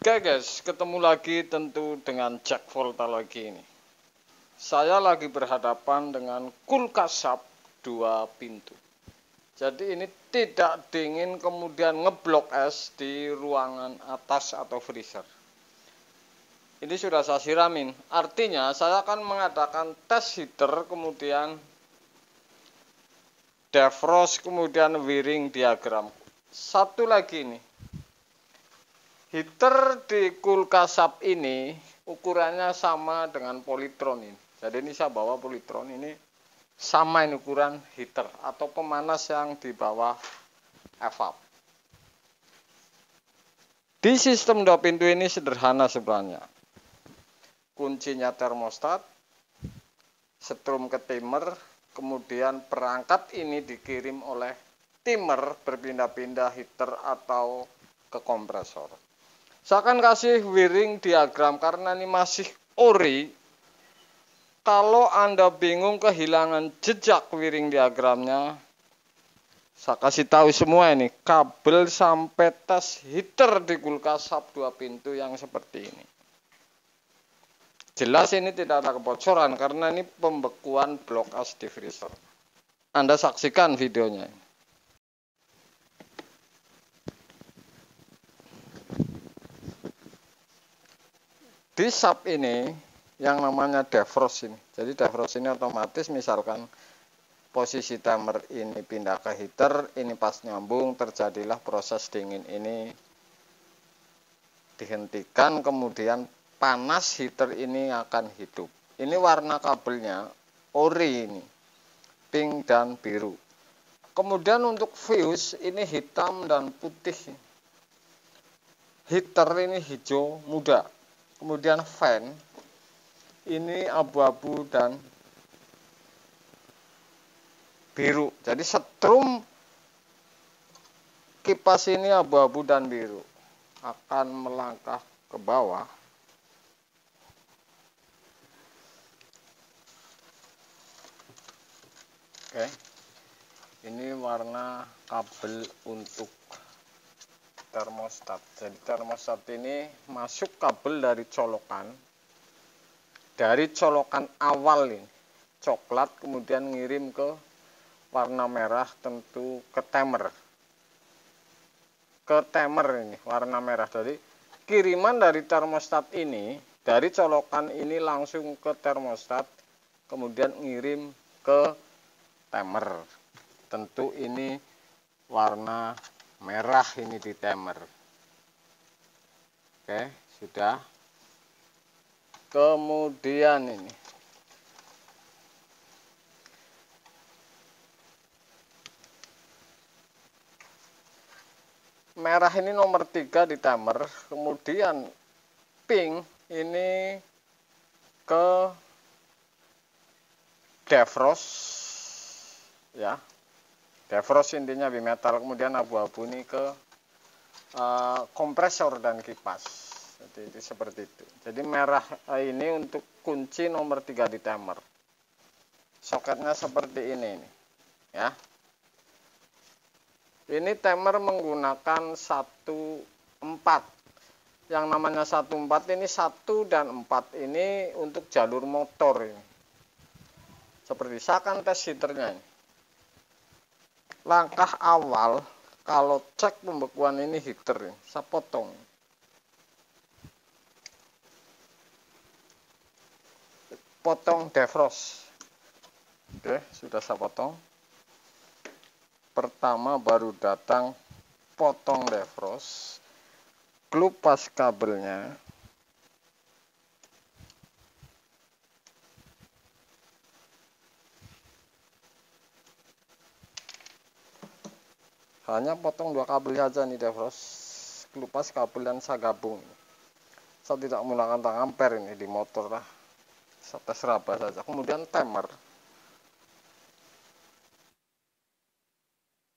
Oke guys, ketemu lagi tentu dengan Jack Volta lagi ini. Saya lagi berhadapan dengan kulkas SAP 2 pintu. Jadi ini tidak dingin kemudian ngeblok es di ruangan atas atau freezer. Ini sudah saya siramin. Artinya saya akan mengadakan tes heater, kemudian defrost, kemudian wiring diagram. Satu lagi nih. Heater di kulkas SAP ini ukurannya sama dengan Polytron ini. Jadi ini saya bawa Polytron ini sama ini ukuran heater atau pemanas yang di bawah evap. Di sistem 2 pintu ini sederhana sebenarnya. Kuncinya termostat, setrum ke timer, kemudian perangkat ini dikirim oleh timer berpindah-pindah heater atau ke kompresor. Saya akan kasih wiring diagram karena ini masih ori. Kalau Anda bingung kehilangan jejak wiring diagramnya, saya kasih tahu semua ini kabel sampai tes heater di kulkas SAP 2 pintu yang seperti ini. Jelas ini tidak ada kebocoran karena ini pembekuan blok es di freezer. Anda saksikan videonya. Di SAP ini yang namanya defrost ini. Jadi defrost ini otomatis misalkan posisi timer ini pindah ke heater, ini pas nyambung terjadilah proses dingin ini dihentikan, kemudian panas heater ini akan hidup. Ini warna kabelnya ori ini, pink dan biru. Kemudian untuk fuse ini hitam dan putih. Heater ini hijau muda. Kemudian fan ini abu-abu dan biru. Jadi setrum kipas ini abu-abu dan biru akan melangkah ke bawah. Oke. Ini warna kabel untuk termostat. Jadi termostat ini masuk kabel dari colokan awal ini coklat, kemudian ngirim ke warna merah, tentu ke timer ini warna merah. Jadi kiriman dari termostat ini dari colokan ini langsung ke termostat, kemudian ngirim ke timer, tentu ini warna merah ini di timer. Oke, sudah. Kemudian ini merah ini nomor 3 di timer, kemudian pink ini ke defrost ya. Defrost intinya bimetal, kemudian abu-abu ini ke kompresor dan kipas. Jadi itu seperti itu. Jadi merah ini untuk kunci nomor 3 di timer. Soketnya seperti ini ya. Ini timer menggunakan 1/4. Yang namanya 1/4 ini 1 dan 4 ini untuk jalur motor ini. Seperti saya akan tes heaternya ini. Langkah awal kalau cek pembekuan ini heater ini, saya potong. Potong defrost. Oke, sudah saya potong. Pertama baru datang potong defrost, kelupas kabelnya. Hanya potong 2 kabel saja nih defrost, kelupas kabel dan saya gabung. Saya tidak menggunakan tang ampere ini di motor lah. Saya tes raba saja. Kemudian timer.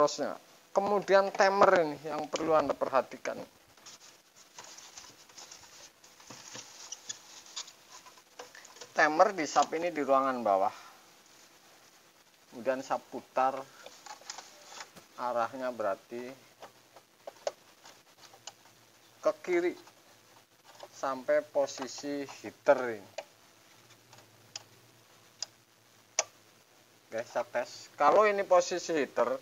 Terusnya. Kemudian timer ini yang perlu Anda perhatikan. Timer di SAP ini di ruangan bawah. Kemudian saya putar, arahnya berarti ke kiri. sampai posisi heater ini. Oke, saya tes. Kalau ini posisi heater,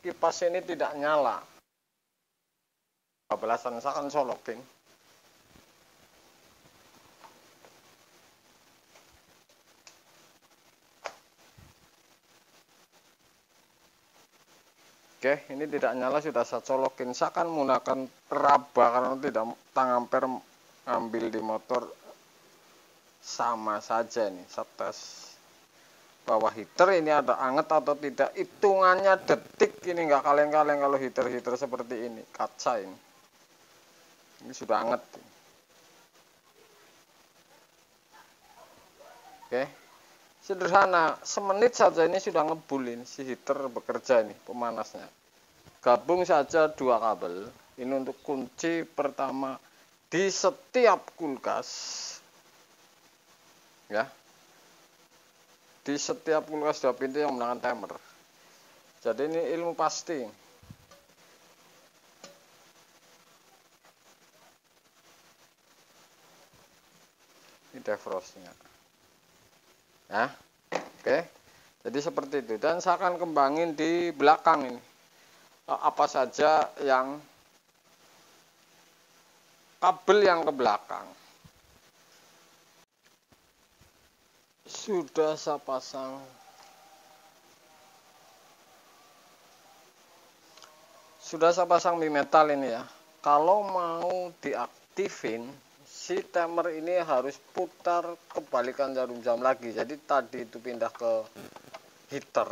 kipas ini tidak nyala. Belasan saya akan colokin. Oke, ini tidak nyala, sudah saya colokin. Saya akan menggunakan raba karena tidak tang ampere ngambil di motor sama saja nih. Saya tes bahwa heater ini ada anget atau tidak. Hitungannya detik, ini nggak kaleng-kaleng kalau heater seperti ini, kaca ini. Ini sudah anget. Oke, sederhana, semenit saja ini sudah ngebul ini, si heater bekerja ini, pemanasnya. Gabung saja dua kabel, ini untuk kunci pertama di setiap kulkas. Ya, di setiap kulkas dua pintu yang menggunakan timer. Jadi ini ilmu pasti. Ini defrostnya. Ya, oke. Jadi seperti itu. Dan saya akan kembangin di belakang ini. Apa saja yang kabel yang ke belakang. Sudah saya pasang. Sudah saya pasang bimetal ini ya. Kalau mau diaktifin, si timer ini harus putar kebalikan jarum jam lagi. Jadi tadi itu pindah ke heater,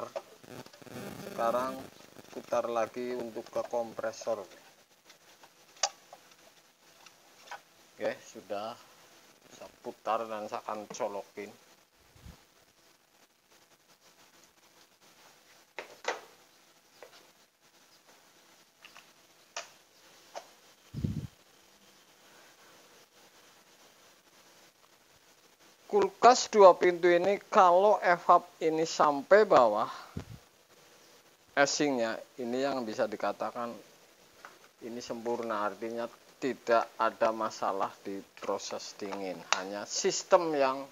sekarang putar lagi untuk ke kompresor. Oke, sudah saya putar dan saya akan colokin. Kulkas dua pintu ini kalau evap ini sampai bawah, casingnya ini yang bisa dikatakan ini sempurna, artinya tidak ada masalah di proses dingin, hanya sistem yang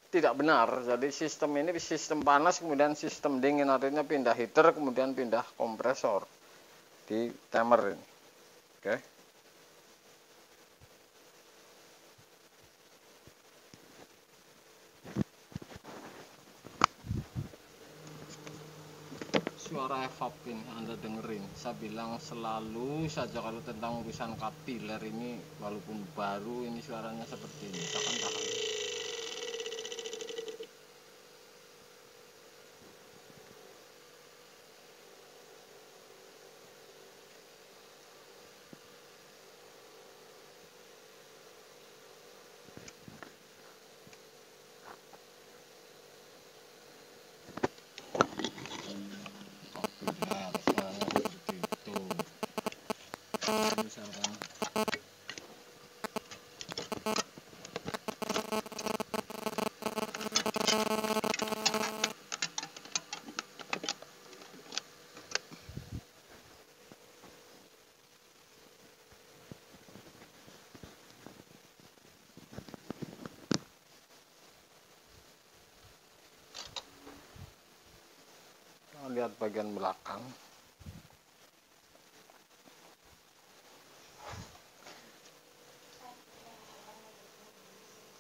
tidak benar. Jadi sistem ini sistem panas kemudian sistem dingin, artinya pindah heater kemudian pindah kompresor di timer ini. Oke. Suara evap ini Anda dengerin. Saya bilang selalu saja kalau tentang urusan kapiler ini, walaupun baru ini suaranya seperti ini. Tahan. Kapiler suaranya seperti itu. Misalkan lihat bagian belakang.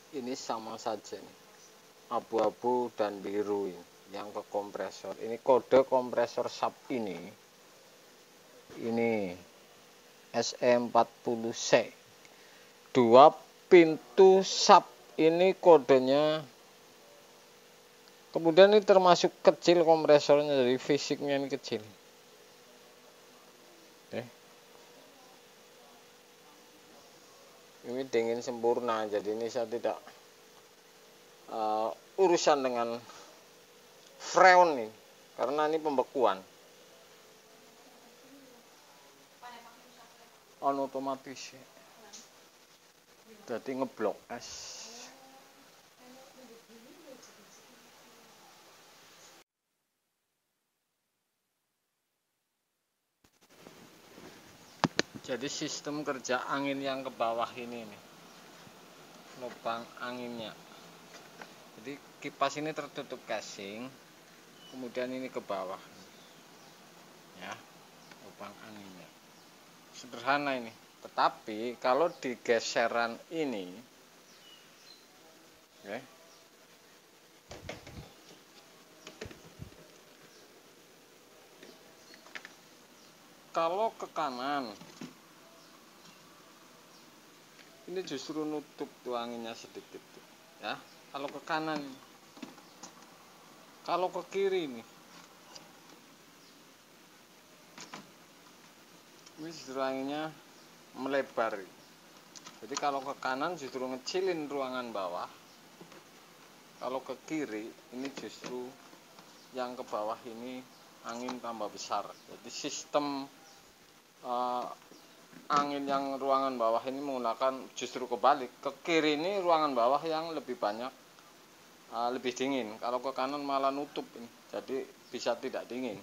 Ini sama saja nih, abu-abu dan biru ini, yang ke kompresor. Ini kode kompresor sub ini SE40C. Dua pintu sub ini kodenya. Kemudian ini termasuk kecil kompresornya, dari fisiknya ini kecil. Ini dingin sempurna, jadi ini saya tidak urusan dengan freon nih, karena ini pembekuan. Otomatis, jadi ngeblok es. Jadi sistem kerja angin yang ke bawah ini nih. lubang anginnya. Jadi kipas ini tertutup casing, kemudian ini ke bawah ya, lubang anginnya. Sederhana ini, tetapi kalau di geseran ini okay, kalau ke kanan ini justru nutup tuh anginnya sedikit tuh, ya. Kalau ke kanan, kalau ke kiri nih, ini justru anginnya melebar. Jadi kalau ke kanan justru ngecilin ruangan bawah, kalau ke kiri ini justru yang ke bawah ini angin tambah besar. Jadi sistem angin yang ruangan bawah ini menggunakan justru kebalik, ke kiri ini ruangan bawah yang lebih banyak lebih dingin, kalau ke kanan malah nutup ini, jadi bisa tidak dingin.